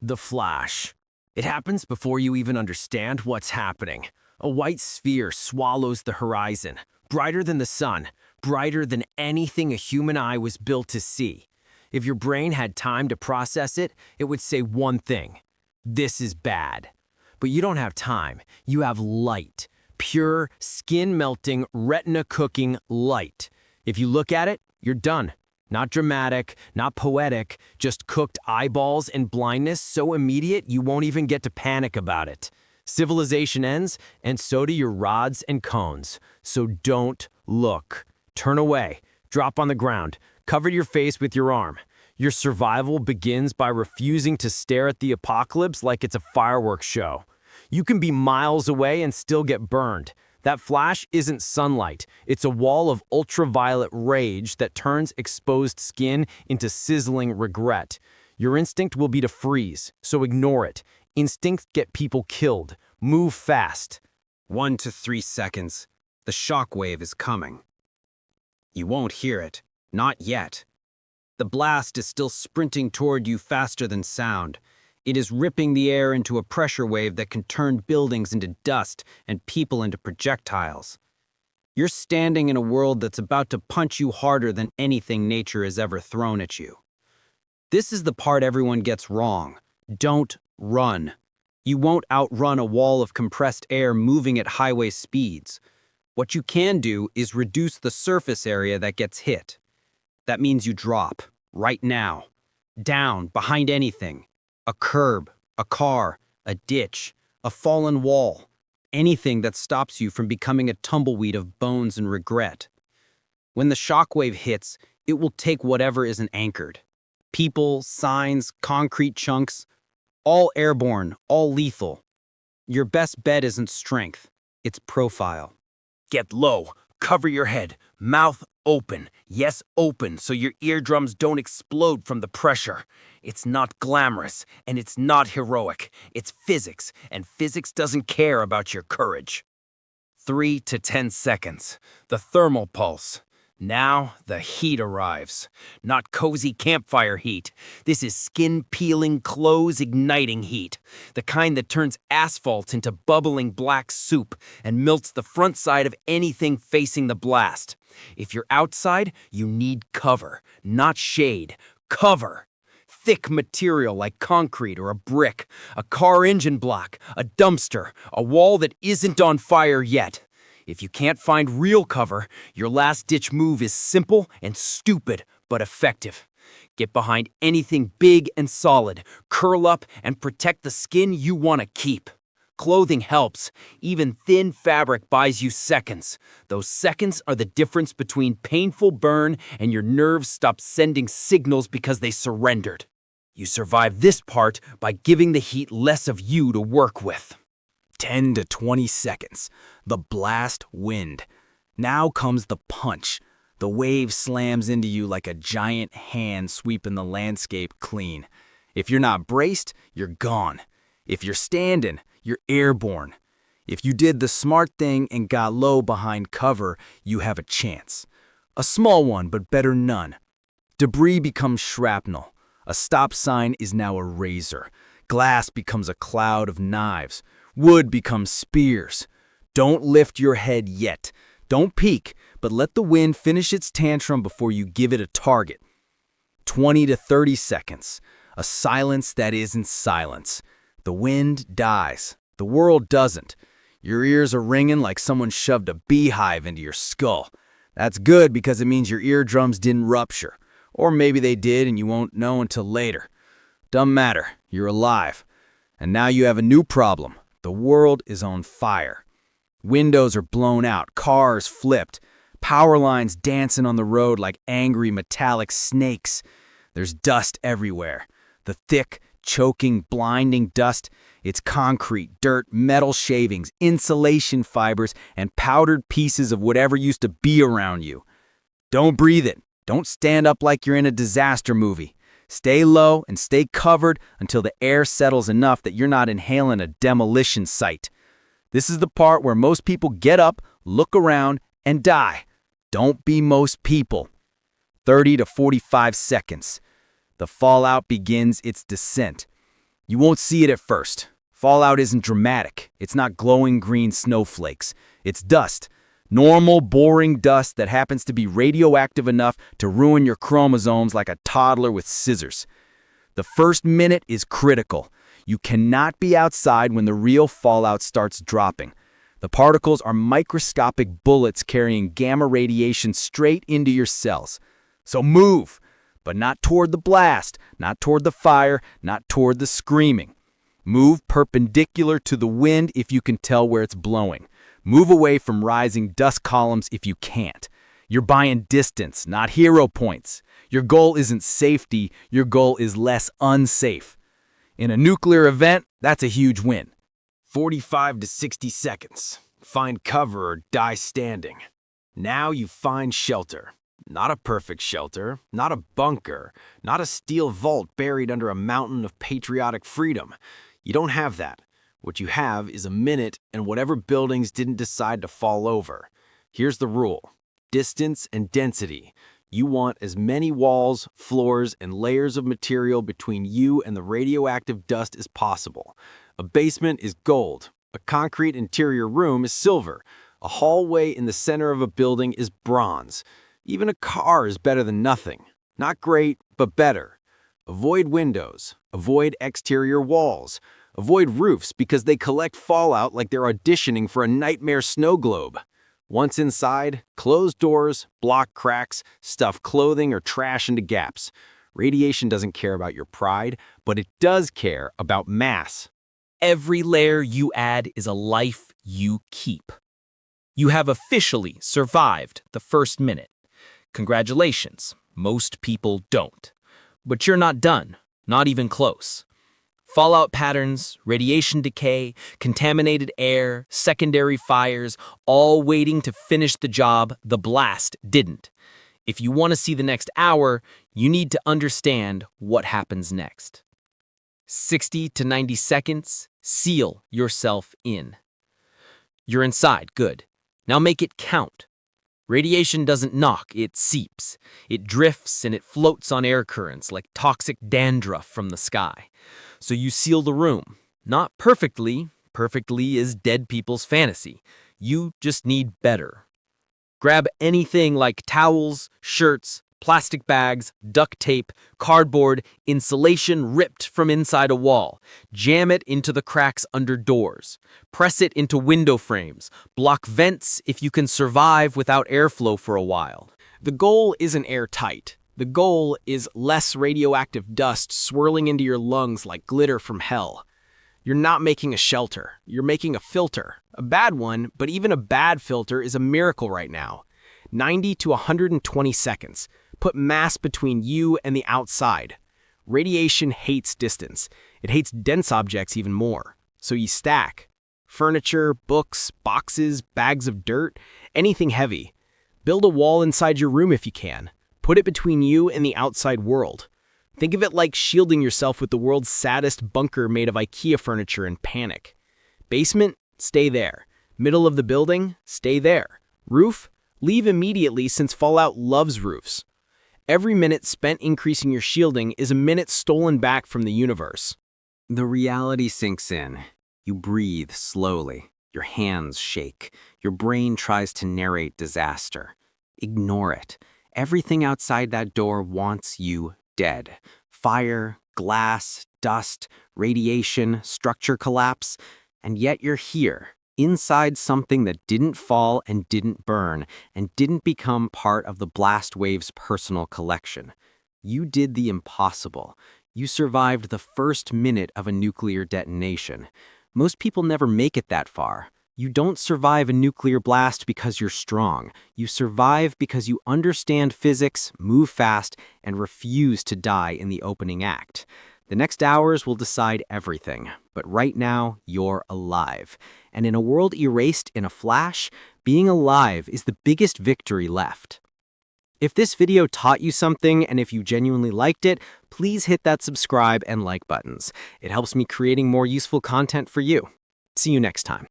The flash. It happens before you even understand what's happening. A white sphere swallows the horizon, brighter than the sun, brighter than anything a human eye was built to see. If your brain had time to process it, it would say one thing: this is bad. But you don't have time. You have light. Pure, skin-melting, retina-cooking light. If you look at it, you're done. Not dramatic, not poetic, just cooked eyeballs and blindness so immediate you won't even get to panic about it. Civilization ends, and so do your rods and cones. So don't look. Turn away. Drop on the ground. Cover your face with your arm. Your survival begins by refusing to stare at the apocalypse like it's a fireworks show. You can be miles away and still get burned. That flash isn't sunlight. It's a wall of ultraviolet rage that turns exposed skin into sizzling regret. Your instinct will be to freeze, so ignore it. Instincts get people killed. Move fast. 1 to 3 seconds. The shockwave is coming. You won't hear it. Not yet. The blast is still sprinting toward you faster than sound. It is ripping the air into a pressure wave that can turn buildings into dust and people into projectiles. You're standing in a world that's about to punch you harder than anything nature has ever thrown at you. This is the part everyone gets wrong. Don't run. You won't outrun a wall of compressed air moving at highway speeds. What you can do is reduce the surface area that gets hit. That means you drop, right now, down, behind anything. A curb, a car, a ditch, a fallen wall, anything that stops you from becoming a tumbleweed of bones and regret. When the shockwave hits, it will take whatever isn't anchored. People, signs, concrete chunks, all airborne, all lethal. Your best bet isn't strength, it's profile. Get low. Cover your head. Mouth open. Yes, open, so your eardrums don't explode from the pressure. It's not glamorous, and it's not heroic. It's physics, and physics doesn't care about your courage. 3 to 10 seconds. The thermal pulse. Now the heat arrives. Not cozy campfire heat. This is skin-peeling, clothes-igniting heat. The kind that turns asphalt into bubbling black soup and melts the front side of anything facing the blast. If you're outside, you need cover, not shade. Cover. Thick material like concrete or a brick, a car engine block, a dumpster, a wall that isn't on fire yet. If you can't find real cover, your last-ditch move is simple and stupid, but effective. Get behind anything big and solid, curl up, and protect the skin you want to keep. Clothing helps. Even thin fabric buys you seconds. Those seconds are the difference between painful burn and your nerves stop sending signals because they surrendered. You survive this part by giving the heat less of you to work with. 10 to 20 seconds. The blast wind. Now comes the punch. The wave slams into you like a giant hand sweeping the landscape clean. If you're not braced, you're gone. If you're standing, you're airborne. If you did the smart thing and got low behind cover, you have a chance. A small one, but better none. Debris becomes shrapnel. A stop sign is now a razor. Glass becomes a cloud of knives. Wood becomes spears. Don't lift your head yet. Don't peek, but let the wind finish its tantrum before you give it a target. 20 to 30 seconds. A silence that isn't silence. The wind dies. The world doesn't. Your ears are ringing like someone shoved a beehive into your skull. That's good because it means your eardrums didn't rupture. Or maybe they did and you won't know until later. Doesn't matter. You're alive. And now you have a new problem. The world is on fire. Windows are blown out, cars flipped, power lines dancing on the road like angry metallic snakes. There's dust everywhere. The thick, choking, blinding dust. It's concrete, dirt, metal shavings, insulation fibers, and powdered pieces of whatever used to be around you. Don't breathe it. Don't stand up like you're in a disaster movie. Stay low and stay covered until the air settles enough that you're not inhaling a demolition site. This is the part where most people get up, look around, and die. Don't be most people. 30 to 45 seconds. The fallout begins its descent. You won't see it at first. Fallout isn't dramatic. It's not glowing green snowflakes. It's dust. Normal, boring dust that happens to be radioactive enough to ruin your chromosomes like a toddler with scissors. The first minute is critical. You cannot be outside when the real fallout starts dropping. The particles are microscopic bullets carrying gamma radiation straight into your cells. So move, but not toward the blast, not toward the fire, not toward the screaming. Move perpendicular to the wind if you can tell where it's blowing. Move away from rising dust columns if you can't. You're buying distance, not hero points. Your goal isn't safety, your goal is less unsafe. In a nuclear event, that's a huge win. 45 to 60 seconds. Find cover or die standing. Now you find shelter. Not a perfect shelter, not a bunker, not a steel vault buried under a mountain of patriotic freedom. You don't have that. What you have is a minute and whatever buildings didn't decide to fall over. Here's the rule: distance and density. You want as many walls, floors, and layers of material between you and the radioactive dust as possible. A basement is gold. A concrete interior room is silver. A hallway in the center of a building is bronze. Even a car is better than nothing. Not great, but better. Avoid windows. Avoid exterior walls. Avoid roofs because they collect fallout like they're auditioning for a nightmare snow globe. Once inside, close doors, block cracks, stuff clothing or trash into gaps. Radiation doesn't care about your pride, but it does care about mass. Every layer you add is a life you keep. You have officially survived the first minute. Congratulations, most people don't. But you're not done, not even close. Fallout patterns, radiation decay, contaminated air, secondary fires, all waiting to finish the job the blast didn't. If you want to see the next hour, you need to understand what happens next. 60 to 90 seconds, seal yourself in. You're inside, good. Now make it count. Radiation doesn't knock, it seeps. It drifts and it floats on air currents like toxic dandruff from the sky. So you seal the room. Not perfectly. Perfectly is dead people's fantasy. You just need better. Grab anything like towels, shirts, plastic bags, duct tape, cardboard, insulation ripped from inside a wall. Jam it into the cracks under doors. Press it into window frames. Block vents if you can survive without airflow for a while. The goal isn't airtight. The goal is less radioactive dust swirling into your lungs like glitter from hell. You're not making a shelter. You're making a filter. A bad one, but even a bad filter is a miracle right now. 90 to 120 seconds. Put mass between you and the outside. Radiation hates distance. It hates dense objects even more. So you stack. Furniture, books, boxes, bags of dirt, anything heavy. Build a wall inside your room if you can. Put it between you and the outside world. Think of it like shielding yourself with the world's saddest bunker made of IKEA furniture and panic. Basement? Stay there. Middle of the building? Stay there. Roof? Leave immediately since Fallout loves roofs. Every minute spent increasing your shielding is a minute stolen back from the universe. The reality sinks in. You breathe slowly. Your hands shake. Your brain tries to narrate disaster. Ignore it. Everything outside that door wants you dead. Fire, glass, dust, radiation, structure collapse. And yet you're here, inside something that didn't fall and didn't burn and didn't become part of the blast wave's personal collection. You did the impossible. You survived the first minute of a nuclear detonation. Most people never make it that far. You don't survive a nuclear blast because you're strong. You survive because you understand physics, move fast, and refuse to die in the opening act. The next hours will decide everything, but right now, you're alive. And in a world erased in a flash, being alive is the biggest victory left. If this video taught you something, and if you genuinely liked it, please hit that subscribe and like buttons. It helps me creating more useful content for you. See you next time.